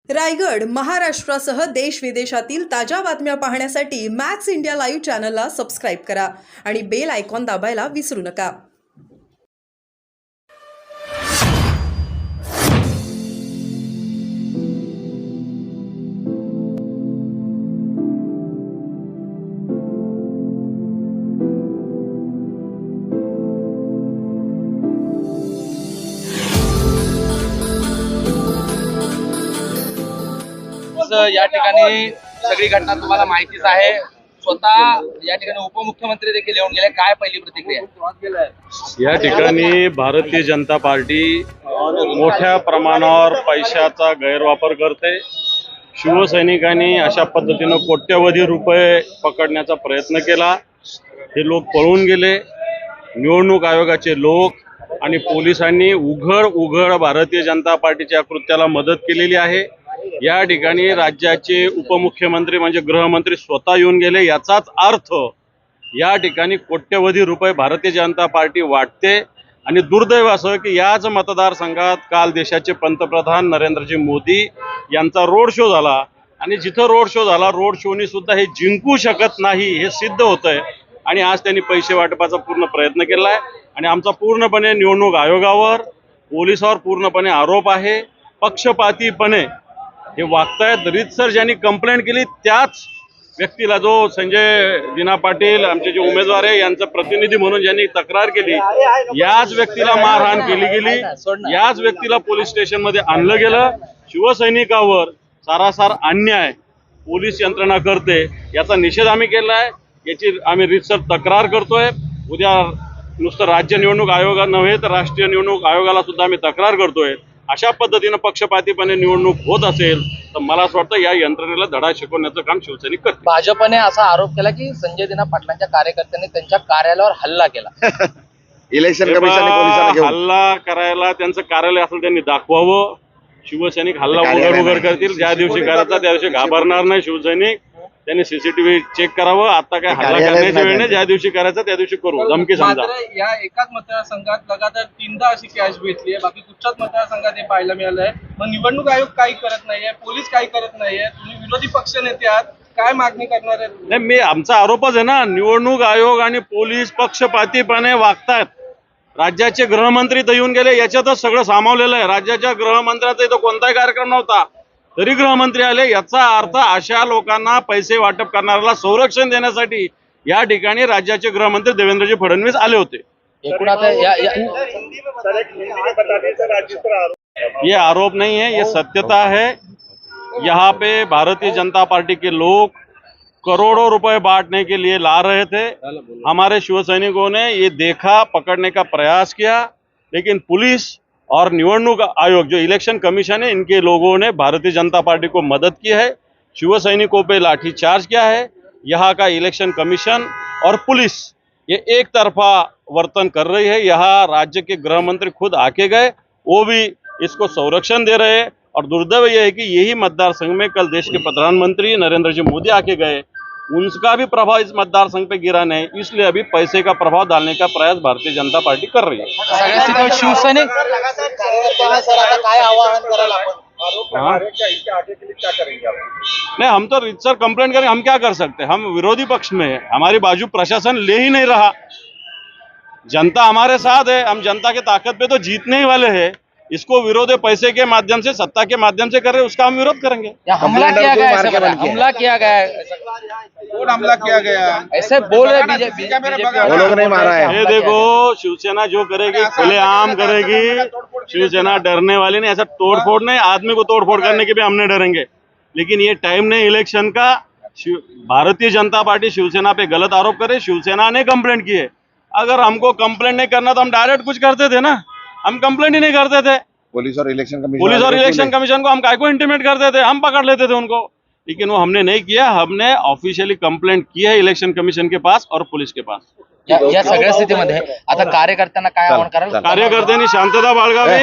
रायगड, महाराष्ट्रासह देश विदेशातील ताज्या बातम्या पाहण्यासाठी मॅक्स इंडिया लाईव्ह चॅनलला सबस्क्राईब करा आणि बेल आयकॉन दाबायला विसरू नका. या ठिकाणी सगळी घटना तुम्हाला माहितीच आहे. स्वतः या ठिकाणी उपमुख्यमंत्री देखील येऊन गेले. काय पहिली प्रतिक्रिया? या ठिकाणी भारतीय जनता पार्टी मोठ्या प्रमाणावर पैशाचा गैरवापर करते. शिवसैनिकांनी अशा पद्धतीनं कोट्यवधी रुपये पकडण्याचा प्रयत्न केला. हे लोक पळून गेले. निवडणूक आयोगाचे लोक आणि पोलिसांनी उघड भारतीय जनता पार्टीच्या कृत्याला मदत केलेली आहे. या ठिकाणी राज्याचे उपमुख्यमंत्री म्हणजे गृहमंत्री स्वतः येऊन गेले. याचाच अर्थ या ठिकाणी कोट्यवधी रुपये भारतीय जनता पार्टी वाटते. आणि दुर्दैव असं की याच मतदारसंघात काल देशाचे पंतप्रधान नरेंद्रजी मोदी यांचा रोड शो झाला. आणि जिथं रोड शो झाला, रोड शोनी सुद्धा हे जिंकू शकत नाही हे सिद्ध होतंय. आणि आज त्यांनी पैसे वाटपाचा पूर्ण प्रयत्न केला आहे. आणि आमचा पूर्णपणे निवडणूक आयोगावर, पोलिसावर पूर्णपणे आरोप आहे. पक्षपातीपणे हे वागतायत. रीतसर ज्यांनी कंप्लेंट केली त्याच व्यक्तीला, जो संजय दिना पाटील आमचे जे उमेदवार आहे यांचा प्रतिनिधी म्हणून ज्यांनी तक्रार केली, याच व्यक्तीला मारहाण केली गेली. याच व्यक्तीला पोलीस स्टेशन मध्ये आणलं गेलं. शिवसैनिकावर सारासार अन्याय पोलीस यंत्रणा करते. याचा निषेध आम्ही केलाय. याची आम्ही रीतसर तक्रार करतोय. उद्या नुसतं राज्य निवडणूक आयोगा नव्हे तर राष्ट्रीय निवडणूक आयोगाला सुद्धा आम्ही तक्रार करतोय. अशा पद्धतीनं पक्षपातीपणे निवडणूक होत असेल तर मला असं वाटतं या यंत्रणेला धडा शिकवण्याचं काम शिवसैनिक करते. भाजपने असा आरोप केला की संजय दिना पाटलांच्या कार्यकर्त्यांनी त्यांच्या कार्यालयावर हल्ला केला. इलेक्शन कमिशनने पोलिसांना घेऊन हल्ला करायला त्यांचं कार्यालय असेल त्यांनी दाखवावं. शिवसैनिक हल्ला उघड करतील. ज्या दिवशी करायचा त्या दिवशी घाबरणार नाही शिवसैनिक. त्यांनी सीसीटीव्ही चेक करावं. आता काय हल्ला करण्याची वेळ नाही. ज्या दिवशी करायचं त्या दिवशी करू. धमकी समजा. या एकाच मतदारसंघात लगातार 3दा अशी कॅश भेटली आहे. बाकी कुठच्याच मतदारसंघात हे पाहायला मिळालं आहे. मग निवडणूक आयोग काही करत नाहीये, पोलीस काही करत नाहीये. तुम्ही विरोधी पक्ष नेते आहात, काय मागणी करणार आहेत? नाही, मी आमचा आरोपच आहे ना, निवडणूक आयोग आणि पोलीस पक्षपातीपणे वागतात. राज्याचे गृहमंत्री तर येऊन गेले, याच्यातच सगळं सामावलेलं आहे. राज्याच्या गृहमंत्र्याचा इथं कोणताही कार्यक्रम नव्हता तरी गृहमंत्री आले. याचा अर्थ अशा लोकांना पैसे वाटप करणाऱ्याला संरक्षण देण्यासाठी या ठिकाणी राज्याचे गृहमंत्री देवेंद्रजी फडणवीस आले होते. एकूण आता ये आरोप नहीं है, ये सत्यता है. यहाँ पे भारतीय जनता पार्टी के लोग करोड़ों रुपए बांटने के लिए ला रहे थे. हमारे शिवसैनिकों ने ये देखा, पकड़ने का प्रयास किया, लेकिन पुलिस और निवडणूक आयोग जो इलेक्शन कमीशन है, इनके लोगों ने भारतीय जनता पार्टी को मदद की है. शिवसैनिकों पे लाठीचार्ज किया है. यहाँ का इलेक्शन कमीशन और पुलिस ये एक तरफा वर्तन कर रही है. यहाँ राज्य के गृह मंत्री खुद आके गए, वो भी इसको संरक्षण दे रहे हैं. और दुर्दैव यह है कि यही मतदार संघ में कल देश के प्रधानमंत्री नरेंद्र जी मोदी आके गए, उनका भी प्रभाव इस मतदार संघ पे गिरा नहीं. इसलिए अभी पैसे का प्रभाव डालने का प्रयास भारतीय जनता पार्टी कर रही है. शिवसैनिक काय आवाहन करायला नहीं, हम तो रीतसर कंप्लेंट करें. हम क्या कर सकते हैं? हम विरोधी पक्ष में है. हमारी बाजू प्रशासन ले ही नहीं रहा. जनता हमारे साथ है. हम जनता के ताकत पे तो जीतने ही वाले हैं. इसको विरोध पैसे के माध्यम से, सत्ता के माध्यम से कर रहे, उसका हम विरोध करेंगे. हमला किया गया है. हमला किया गया है. कोण हमला किया गया? ऐसे बोल रहे बीजेपी. वो लोग नहीं मारा है. ये देखो, शिवसेना जो करेगी खुलेआम करेगी. शिवसेना डरने वाली नहीं. ऐसा तोड़फोड़ नहीं. आदमी को तोड़फोड़ करने के भी हमने डरेंगे, लेकिन ये टाइम नहीं इलेक्शन का. भारतीय जनता पार्टी शिवसेना पे गलत आरोप करे. शिवसेना ने कंप्लेंट की है. अगर हमको कंप्लेंट नहीं करना तो हम डायरेक्ट कुछ करते थे ना. हम कंप्लेंट ही नहीं करते थे. पुलिस और इलेक्शन कमीशन को हम काय को इंटीमेट करते थे, हम पकड़ लेते थे उनको. लेकिन वो हमने नहीं किया. हमने ऑफिशियली कंप्लेंट की है इलेक्शन कमीशन के पास और पुलिस के पास. या सगळ्या स्थितीमध्ये आता कार्यकर्त्यांना काय आवाहन कराल? कार्यकर्त्यांनी शांतता बाळगावी.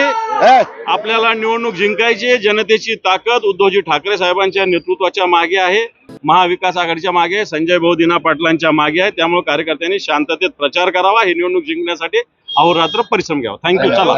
आपल्याला निवडणूक जिंकायची. जनतेची ताकद उद्धवजी ठाकरे साहेबांच्या नेतृत्वाच्या मागे आहे. महाविकास आघाडीच्या मागे, संजय भाऊ दिना पाटलांच्या मागे आहे. त्यामुळे कार्यकर्त्यांनी शांततेत प्रचार करावा. ही निवडणूक जिंकण्यासाठी अहोरात्र परिश्रम घ्यावा. थँक्यू. चला.